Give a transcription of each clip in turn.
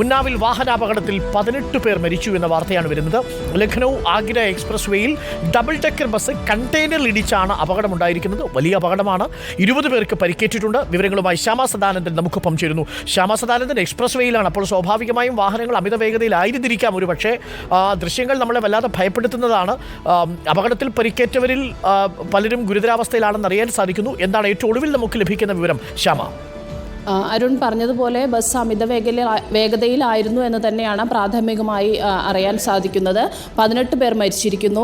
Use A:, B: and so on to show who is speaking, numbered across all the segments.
A: ഉന്നാവിൽ വാഹനാപകടത്തിൽ 18 പേർ മരിച്ചു എന്ന വാർത്തയാണ് വരുന്നത്. ലഖ്നൗ ആഗ്ര എക്സ്പ്രസ് വേയിൽ ഡബിൾ ഡെക്കർ ബസ് കണ്ടെയ്നറിൽ ഇടിച്ചാണ് അപകടമുണ്ടായിരിക്കുന്നത്. വലിയ അപകടമാണ്. 20 പേർക്ക് പരിക്കേറ്റിട്ടുണ്ട്. വിവരങ്ങളുമായി ശ്യാമ സദാനന്ദൻ നമുക്കൊപ്പം ചേരുന്നു. ശ്യാമ സദാനന്ദൻ, എക്സ്പ്രസ് വേയിലാണ്, അപ്പോൾ സ്വാഭാവികമായും വാഹനങ്ങൾ അമിത വേഗതയിലായിരുന്നിരിക്കാം. ഒരു പക്ഷേ ദൃശ്യങ്ങൾ നമ്മളെ വല്ലാതെ ഭയപ്പെടുത്തുന്നതാണ്. അപകടത്തിൽ പരിക്കേറ്റവരിൽ പലരും ഗുരുതരാവസ്ഥയിലാണെന്ന് അറിയാൻ സാധിക്കുന്നു. എന്താണ് ഏറ്റവും ഒടുവിൽ നമുക്ക് ലഭിക്കുന്ന വിവരം ശ്യാമ?
B: അരുൺ പറഞ്ഞതുപോലെ ബസ് അമിത വേഗതയിലായിരുന്നു എന്ന് തന്നെയാണ് പ്രാഥമികമായി അറിയാൻ സാധിക്കുന്നത്. 18 പേർ മരിച്ചിരിക്കുന്നു.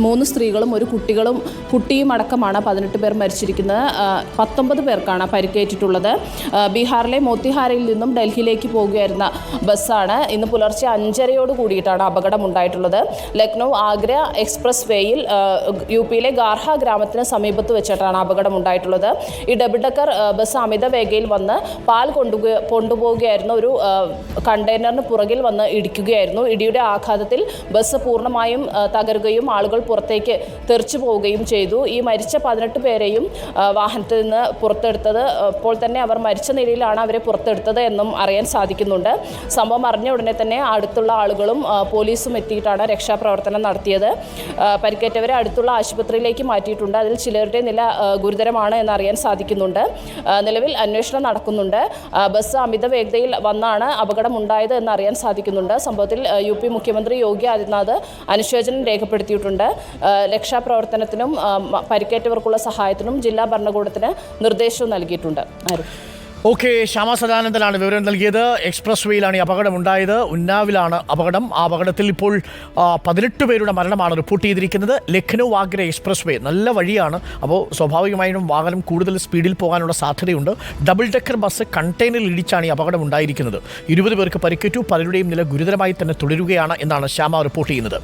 B: 3 സ്ത്രീകളും ഒരു കുട്ടിയും അടക്കമാണ് 18 പേർ മരിച്ചിരിക്കുന്നത്. 19 പേർക്കാണ് പരിക്കേറ്റിട്ടുള്ളത്. ബീഹാറിലെ മോത്തിഹാരയിൽ നിന്നും ഡൽഹിയിലേക്ക് പോകുകയായിരുന്ന ബസ്സാണ്. ഇന്ന് പുലർച്ചെ 5:30 കൂടിയിട്ടാണ് അപകടമുണ്ടായിട്ടുള്ളത്. ലക്നൗ ആഗ്ര എക്സ്പ്രസ് വേയിൽ UP-യിലെ ഗാർഹ ഗ്രാമത്തിന് സമീപത്ത് വെച്ചിട്ടാണ് അപകടമുണ്ടായിട്ടുള്ളത്. ഈ ഡബിൾ ഡെക്കർ ബസ് അമിത വേഗതയിൽ പാൽ കൊണ്ടുപോവുകയായിരുന്നു. ഒരു കണ്ടെയ്നറിന് പുറകിൽ വന്ന് ഇടിക്കുകയായിരുന്നു. ഇടിയുടെ ആഘാതത്തിൽ ബസ് പൂർണ്ണമായും തകരുകയും ആളുകൾ പുറത്തേക്ക് തെറിച്ചു പോവുകയും ചെയ്തു. ഈ മരിച്ച 18 പേരെയും വാഹനത്തിൽ നിന്ന് പുറത്തെടുത്തത്, ഇപ്പോൾ തന്നെ അവർ മരിച്ച നിലയിലാണ് അവരെ പുറത്തെടുത്തത് എന്നും അറിയാൻ സാധിക്കുന്നുണ്ട്. സംഭവം അറിഞ്ഞ ഉടനെ തന്നെ അടുത്തുള്ള ആളുകളും പോലീസും എത്തിയിട്ടാണ് രക്ഷാപ്രവർത്തനം നടത്തിയത്. പരിക്കേറ്റവരെ അടുത്തുള്ള ആശുപത്രിയിലേക്ക് മാറ്റിയിട്ടുണ്ട്. അതിൽ ചിലരുടെ നില ഗുരുതരമാണ് എന്നറിയാൻ സാധിക്കുന്നുണ്ട്. നിലവിൽ അന്വേഷണം നടക്കുന്നുണ്ട്. ബസ് അമിത വേഗതയിൽ വന്നാണ് അപകടമുണ്ടായത് എന്നറിയാൻ സാധിക്കുന്നുണ്ട്. സംഭവത്തിൽ UP മുഖ്യമന്ത്രി യോഗി ആദിത്യനാഥ് അനുശോചനം രേഖപ്പെടുത്തിയിട്ടുണ്ട്. രക്ഷാപ്രവർത്തനത്തിനും പരിക്കേറ്റവർക്കുള്ള സഹായത്തിനും ജില്ലാ ഭരണകൂടത്തിന് നിർദ്ദേശവും നൽകിയിട്ടുണ്ട്.
A: ഓക്കെ, ശ്യാമ സദാനന്ദനാണ് വിവരം നൽകിയത്. എക്സ്പ്രസ് വേയിലാണ് ഈ അപകടമുണ്ടായത്. ഉന്നാവിലാണ് അപകടം. ആ അപകടത്തിൽ ഇപ്പോൾ 18 പേരുടെ മരണമാണ് റിപ്പോർട്ട് ചെയ്തിരിക്കുന്നത്. ലഖ്നൗ ആഗ്ര എക്സ്പ്രസ് വേ നല്ല വഴിയാണ്. അപ്പോൾ സ്വാഭാവികമായും വാഹനം കൂടുതൽ സ്പീഡിൽ പോകാനുള്ള സാധ്യതയുണ്ട്. ഡബിൾ ഡെക്കർ ബസ് കണ്ടെയ്നറിൽ ഇടിച്ചാണ് ഈ അപകടം ഉണ്ടായിരിക്കുന്നത്. 20 പേർക്ക് പരിക്കേറ്റു. പലരുടെയും നില ഗുരുതരമായി തന്നെ തുടരുകയാണ് എന്നാണ് ശ്യാമ റിപ്പോർട്ട് ചെയ്യുന്നത്.